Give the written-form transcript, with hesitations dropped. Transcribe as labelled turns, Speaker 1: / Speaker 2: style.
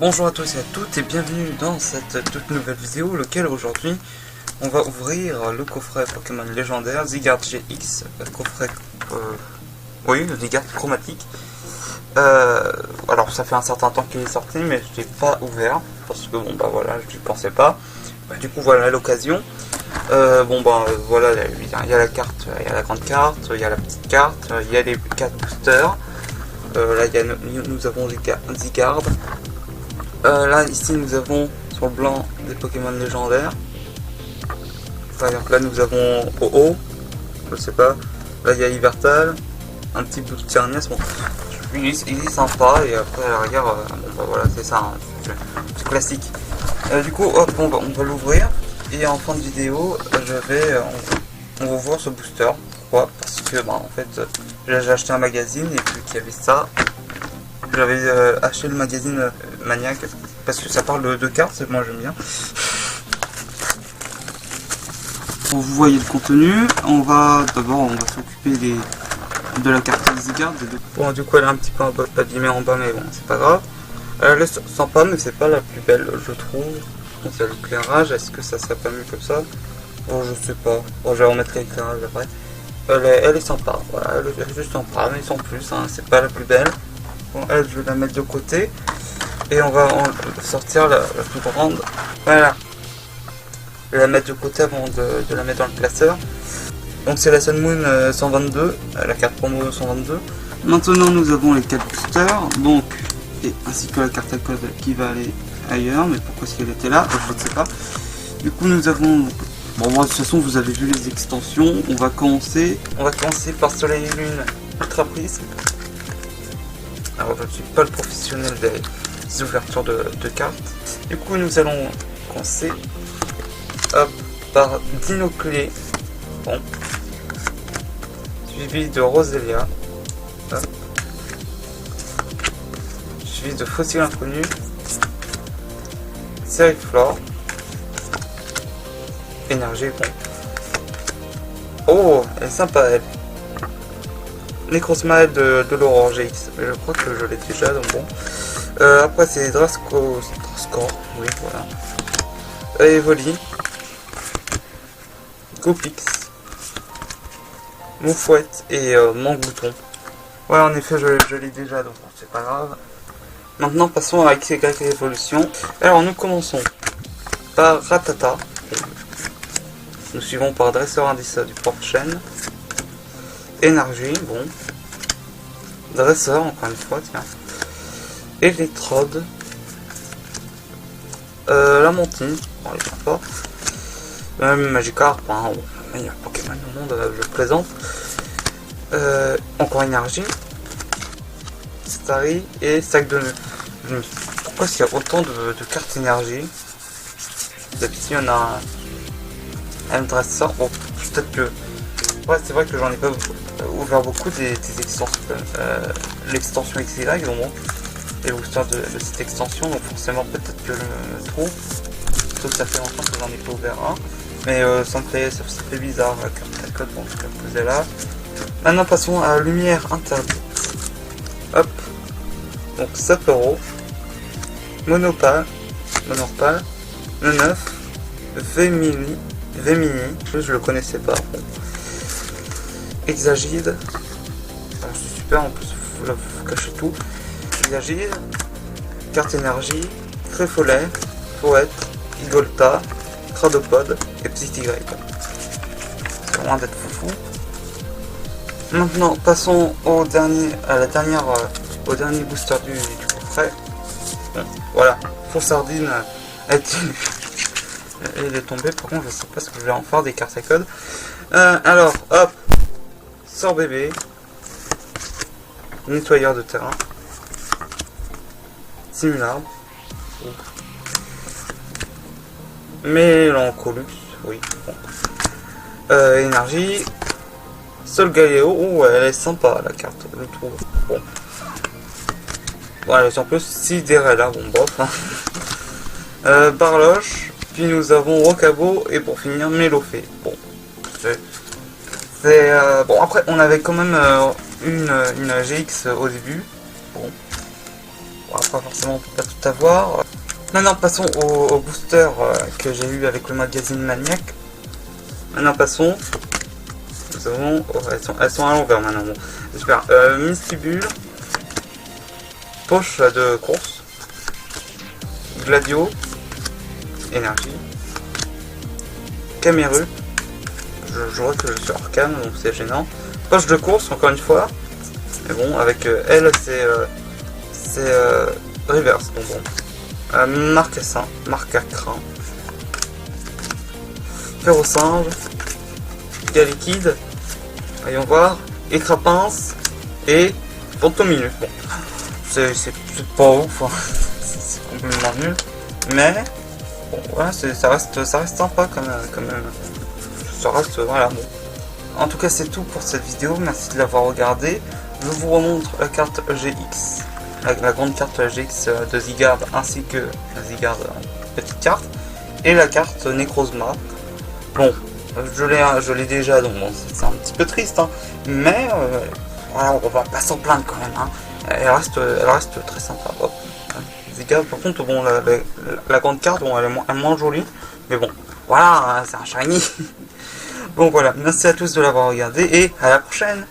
Speaker 1: Bonjour à tous et à toutes et bienvenue dans cette toute nouvelle vidéo, lequel aujourd'hui on va ouvrir le coffret Pokémon légendaire Zygarde GX, coffret oui, Zygarde chromatique. Alors ça fait un certain temps qu'il est sorti mais je l'ai pas ouvert parce que bon bah voilà, je n'y pensais pas. Du coup voilà l'occasion. Voilà, il y a la carte, il y a la grande carte, il y a la petite carte, il y a les 4 boosters. Là nous avons Zygarde. Là ici nous avons sur le blanc des Pokémon légendaires. Par exemple là nous avons OO, je sais pas. Là il y a Yveltal, un petit bout de Tiernias. Bon, il est sympa et après à la rigueur, voilà c'est ça, hein, c'est classique. Du coup hop on va l'ouvrir et en fin de vidéo on va voir ce booster. Pourquoi? Parce que en fait j'ai acheté un magazine et puis qu'il y avait ça. J'avais acheté le magazine Maniac parce que ça parle de cartes, c'est moi j'aime bien. Vous voyez le contenu, on va s'occuper de la carte Zygarde. Bon, du coup elle est un petit peu abîmée en bas, mais bon c'est pas grave. Elle est sympa mais c'est pas la plus belle je trouve. Donc il y a l'éclairage, est-ce que ça serait pas mieux comme ça? Bon je sais pas, bon, je vais remettre l'éclairage après. Elle est sympa, voilà, elle est juste sympa mais sans plus, hein, c'est pas la plus belle. Bon, elle, je vais la mettre de côté et on va sortir la plus grande. Voilà, je vais la mettre de côté avant de la mettre dans le classeur. Donc c'est la Sun Moon 122, la carte promo 122. Maintenant nous avons les 4 boosters, donc ainsi que la carte à code qui va aller ailleurs. Mais pourquoi est-ce qu'elle était là? Je ne sais pas. Du coup nous avons, bon moi de toute façon vous avez vu les extensions. On va commencer par Soleil et Lune Ultra Prisme. Alors je ne suis pas le professionnel des ouvertures de cartes. Du coup nous allons commencer par Dinoclé, bon, suivi de Roselia, suivi de Fossile Inconnu, Seriflore, Énergie, bon. Oh, elle est sympa elle. Necrosmile de l'Aurore GX, mais je crois que je l'ai déjà, donc bon. Après c'est Drascore, oui voilà. Evoli, Gopix, Moufouette et Mangouton. Ouais en effet je l'ai déjà, donc bon, c'est pas grave. Maintenant passons à XY Evolution. Alors nous commençons par Rattata. Nous suivons par Dresseur Indice du Porchaine. Énergie, bon. Dresseur, encore une fois, tiens. Electrode. Lamentine, bon, elle est sympa. Magikarp, hein, il y a Pokémon au monde, je plaisante. Encore Énergie. Starry et Sac de nœuds. Pourquoi s'il y a autant de cartes énergie? D'habitude, on a un Dresseur. Bon, peut-être que. Ouais, c'est vrai que j'en ai pas ouvert beaucoup des extensions. L'extension XY, donc bon. Les boosters de cette extension, donc forcément peut-être que je me trouve. Sauf que ça fait longtemps que j'en ai pas ouvert un. Mais ça fait bizarre la carte code, bon, je vais la poser là. Maintenant passons à Lumière Interdite. Hop. Donc Sapero, Monopale, Neuf, Vemini, je le connaissais pas. Bon. Exagide, c'est super en plus, vous cachez tout. Exagide, carte énergie, Tréfolet, Poète, Igolta, Cradopode et Psytigray. C'est loin d'être foufou. Maintenant passons au dernier booster du coffret. Bon, voilà, Faussardine il est tombé, par contre je sais pas ce que je vais en faire des cartes à code. Alors hop, Sort bébé, nettoyeur de terrain, Simularbe, Mélancolux, oui, bon. Énergie, Solgaleo, oh elle est sympa la carte, je trouve, bon. Voilà, c'est un peu Sidérella, bon bof, hein. Barloche, puis nous avons Rocabo et pour finir Mélofée, bon. Bon après on avait quand même une GX au début. Bon. On va pas forcément pas tout avoir. Maintenant passons au booster que j'ai eu avec le magazine Maniac. Maintenant passons. Nous avons. Oh, elles sont à l'envers maintenant. Bon, super. Mistibule. Poche de course. Gladio. Énergie. Caméru. Je vois que je suis hors cam, donc c'est gênant. Poche de course, encore une fois. Mais bon, avec elle, c'est reverse. Donc bon. Marcassin, Marcacrin. Ferrosinge. Liquide. Voyons voir. Écrapince. Et Fantominus. Bon. C'est pas ouf. Hein. C'est complètement nul. Mais. Bon, voilà, ça reste sympa quand même. Ça reste, voilà, bon. En tout cas, c'est tout pour cette vidéo. Merci de l'avoir regardé. Je vous remontre la carte GX, la grande carte GX de Zygarde, ainsi que la Zygarde petite carte, et la carte Necrozma. Bon, je l'ai déjà, donc bon, c'est un petit peu triste, hein, mais voilà, on va pas s'en plaindre quand même. Hein. Elle reste très sympa. Bon. Zygarde, par contre, bon, la grande carte, bon, elle est moins jolie, mais bon, voilà, c'est un shiny. Bon voilà, merci à tous de l'avoir regardé et à la prochaine.